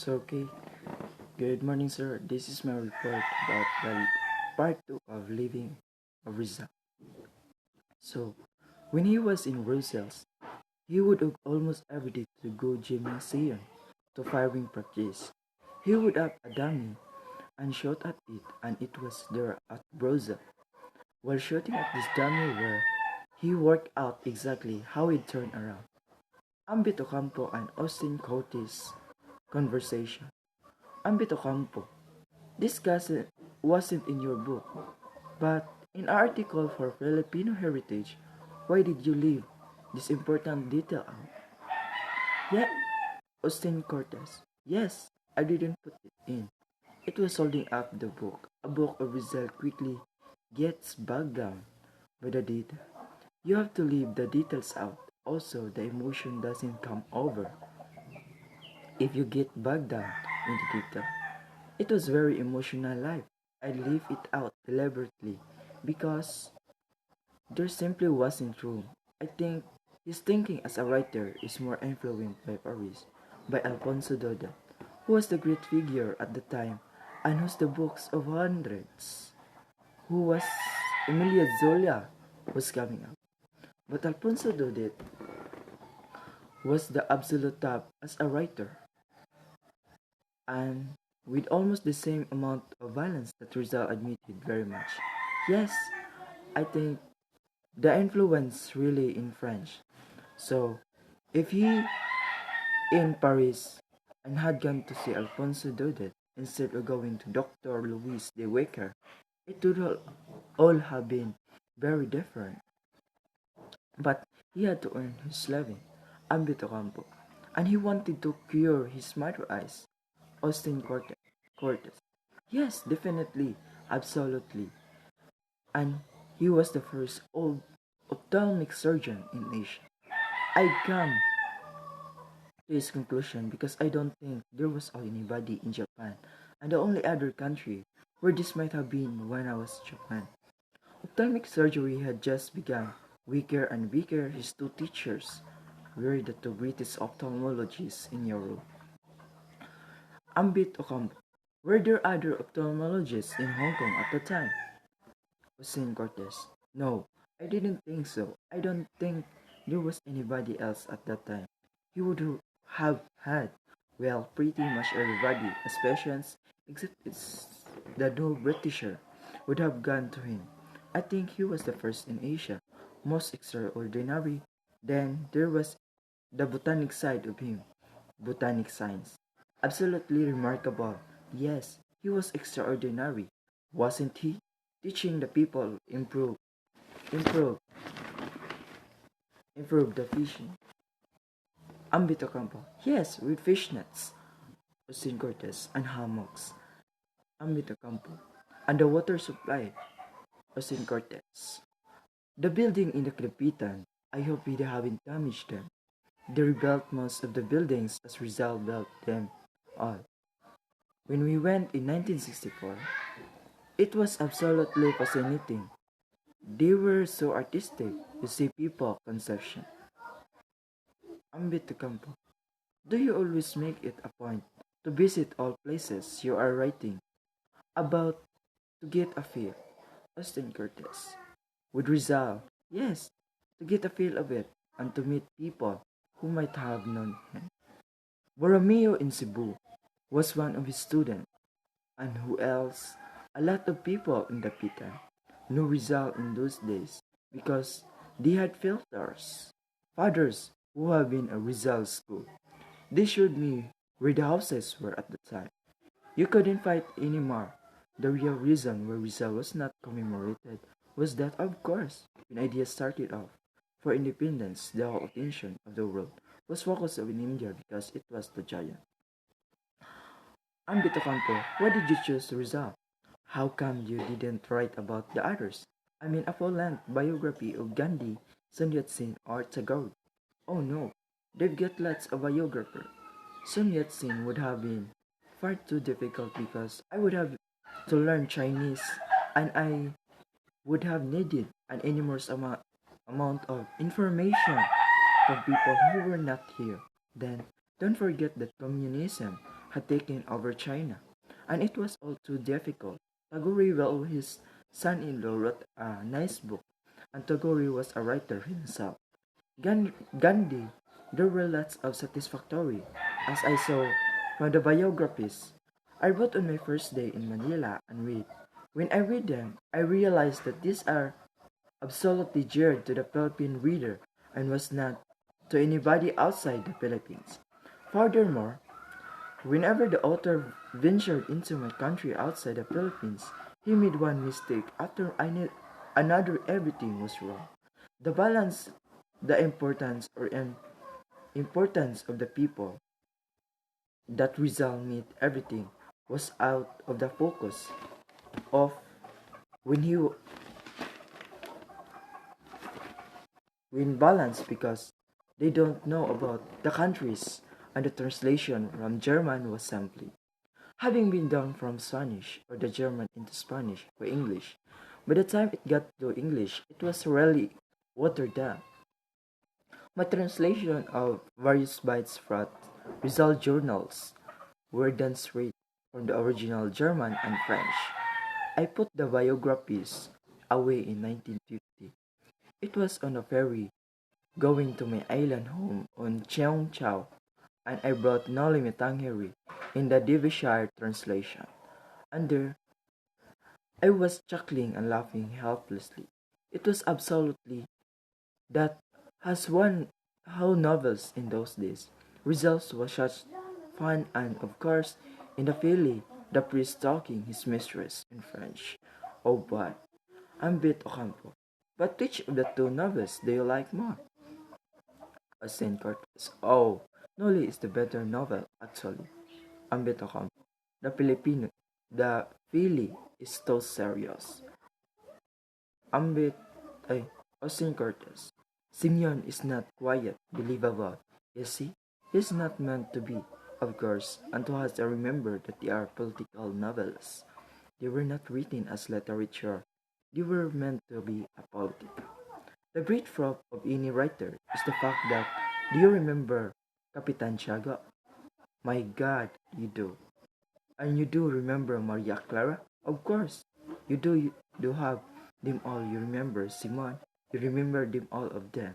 Okay. Good morning, sir. This is my report about the part 2 of living of Rizal. So, when he was in Rizal's, he would go almost every day to go gymnasium to firing practice. He would have a dummy and shot at it, and it was there at Broza. While shooting at this dummy where he worked out exactly how he'd turn around. Ambito Campo and Austin Curtis conversation. Ambito Campo, this wasn't in your book, but in an article for Filipino Heritage. Why did you leave this important detail out? Yeah, Austin Cortez. Yes, I didn't put it in. It was holding up the book. A book of result quickly gets bogged down by the data. You have to leave the details out. Also, the emotion doesn't come over if you get bogged down in the detail. It was very emotional life. I leave it out deliberately because there simply wasn't room. I think his thinking as a writer is more influenced by Paris, by Alfonso Doda, who was the great figure at the time and whose the books of hundreds, who was Emilia Zola was coming up. But Alfonso Dodet was the absolute top as a writer, and with almost the same amount of violence that Rizal admitted very much. Yes, I think the influence really in French. So, if he in Paris and had gone to see Alfonso Daudet instead of going to Dr. Louis de Wecker, it would all have been very different. But he had to earn his living, ambito campo, and he wanted to cure his mother eyes, Austin Cortez. Yes, definitely, absolutely. And he was the first old ophthalmic surgeon in Asia. I come to his conclusion because I don't think there was anybody in Japan, and the only other country where this might have been when I was Japan. Ophthalmic surgery had just begun. Weaker and weaker, his two teachers were the two greatest ophthalmologists in Europe. Ambit Ocampo. Were there other ophthalmologists in Hong Kong at the time? Hussein Cortez. No, I didn't think so. I don't think there was anybody else at that time. He would have had, well, pretty much everybody as patients, except the new Britisher, would have gone to him. I think he was the first in Asia, most extraordinary. Then there was the botanic side of him, botanic science. Absolutely remarkable. Yes, he was extraordinary, wasn't he? Teaching the people improve, improve the fishing. Ambito Campo. Yes, with fishnets, Austin Cortez, and hammocks. Ambito Campo. And the water supply, Austin Cortez. The building in the Klepitan, I hope we haven't damaged them. They rebuilt most of the buildings as Rizal built them all. When we went in 1964, it was absolutely fascinating. They were so artistic, you see people conception. Ambito Campo. Do you always make it a point to visit all places you are writing about to get a feel? Austin Curtis. With Rizal, yes, to get a feel of it and to meet people who might have known him. Borromeo in Cebu was one of his students, and who else? A lot of people in the Pitan knew Rizal in those days because they had filters. Fathers who have been a Rizal school. They showed me where the houses were at the time. You couldn't fight anymore. The real reason why Rizal was not commemorated was that, of course, when ideas started off for independence, the whole attention of the world was focused on India because it was the giant. Ambito Campo, why did you choose Rizal? How come you didn't write about the others? I mean, a full-length biography of Gandhi, Sun Yat-sen, or Tagore. Oh no, they've got lots of biographers. Sun Yat-sen would have been far too difficult because I would have to learn Chinese and I would have needed an enormous amount of information from people who were not here. Then, don't forget that communism had taken over China, and it was all too difficult. Tagore, well, his son-in-law wrote a nice book, and Tagore was a writer himself. Gandhi, there were lots of satisfactory, as I saw from the biographies. I wrote on my first day in Manila and read. When I read them, I realized that these are absolutely geared to the Philippine reader and was not to anybody outside the Philippines. Furthermore, whenever the author ventured into my country outside the Philippines, he made one mistake after another. Everything was wrong. The balance, the importance of the people that Rizal made everything was out of the focus of when he when balanced because they don't know about the countries and the translation from German was simply having been done from Spanish or the German into Spanish or English. By the time it got to English, it was really watered down. My translation of various bites from result journals were done straight from the original German and French. I put the biographies away in 1950. It was on a ferry going to my island home on Cheong Chau, and I brought Noli Me Tangere in the Derbyshire translation. And there I was chuckling and laughing helplessly. It was absolutely that has one how novels in those days. Results was such fun and of course in the filly the priest talking his mistress in French. Oh boy, I'm bit Ocampo. But which of the two novels do you like more? Saint Cortes. Oh, Noli is the better novel actually. Ambit Ocampo. The Filipino the filly is so serious. Ambit ay Austin Cortes. Simeon is not quiet, believable. Is he? He's not meant to be, of course, and to us I remember that they are political novels. They were not written as literature. They were meant to be a politic. The great flop of any writer is the fact that do you remember Capitan Tiago? My God, you do. And you do remember Maria Clara? Of course. You do have them all. You remember Simon. You remember them all of them.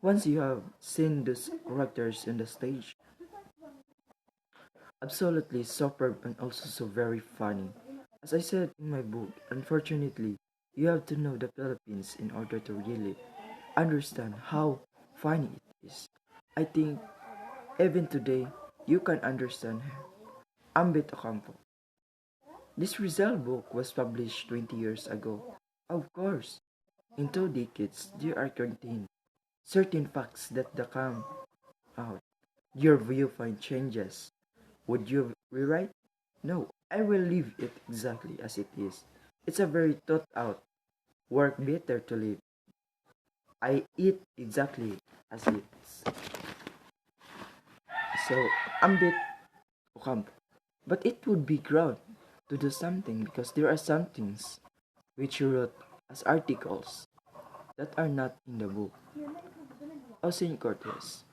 Once you have seen those characters on the stage, absolutely superb and also so very funny. As I said in my book, unfortunately, you have to know the Philippines in order to really understand how funny it is. I think even today, you can understand Ambit Ocampo. This Rizal book was published 20 years ago. Of course, in 2 decades, there are contained certain facts that come out. Your viewpoint changes. Would you rewrite? No, I will leave it exactly as it is. It's a very thought out work better to live. I eat exactly as it is. So, ambit Ocampo. But it would be ground to do something because there are some things which you wrote as articles that are not in the book. Saint Cortes.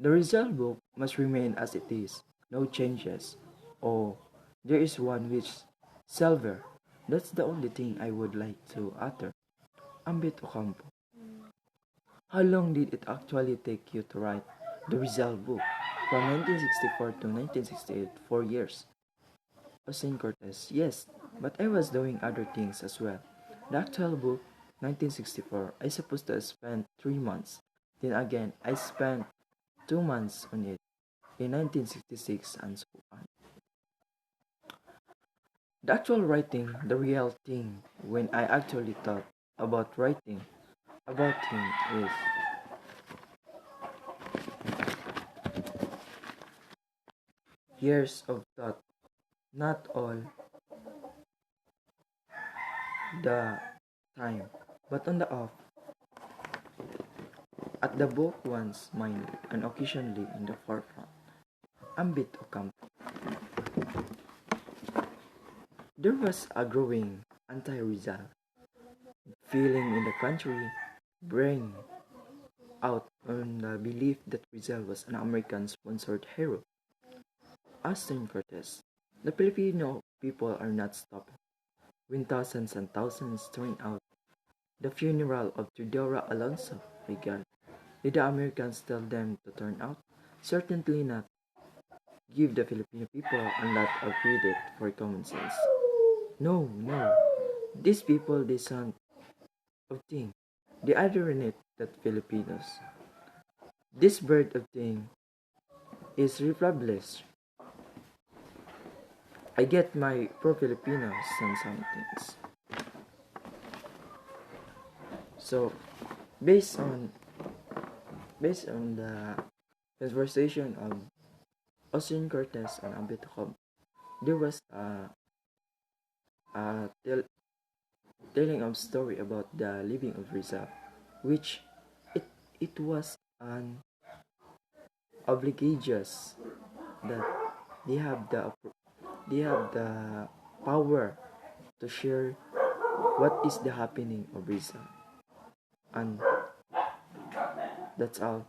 The result book must remain as it is, no changes. Oh, there is one which silver. That's the only thing I would like to utter. Ambit Ocampo. How long did it actually take you to write the Rizal book? From 1964 to 1968, 4 years. Saint Cortes, yes, but I was doing other things as well. The actual book, 1964, I supposed to have spent 3 months. Then again, I spent 2 months on it in 1966 and so on. The actual writing, the real thing, when I actually thought about writing about him is years of thought, not all the time, but on the off, at the book one's mind and occasionally in the forefront. Ambit Ocampo. There was a growing anti-Rizal feeling in the country, bring out on the belief that Rizal was an American-sponsored hero. Austin Cortez. The Filipino people are not stopping. When thousands and thousands turn out, the funeral of Teodora Alonso, my God, did the Americans tell them to turn out? Certainly not. Give the Filipino people a lot of credit for common sense. No, no. These people, they sound of thing. The irony that Filipinos, this bird of thing, is republished. I get my pro-Filipinos and some things. So, based on based on the conversation of Austin Cortez and Abitacob, there was a telling of story about the living of Rizal, which it it was an obligations that they have the they have the power to share what is the happening of Rizal, and that's all.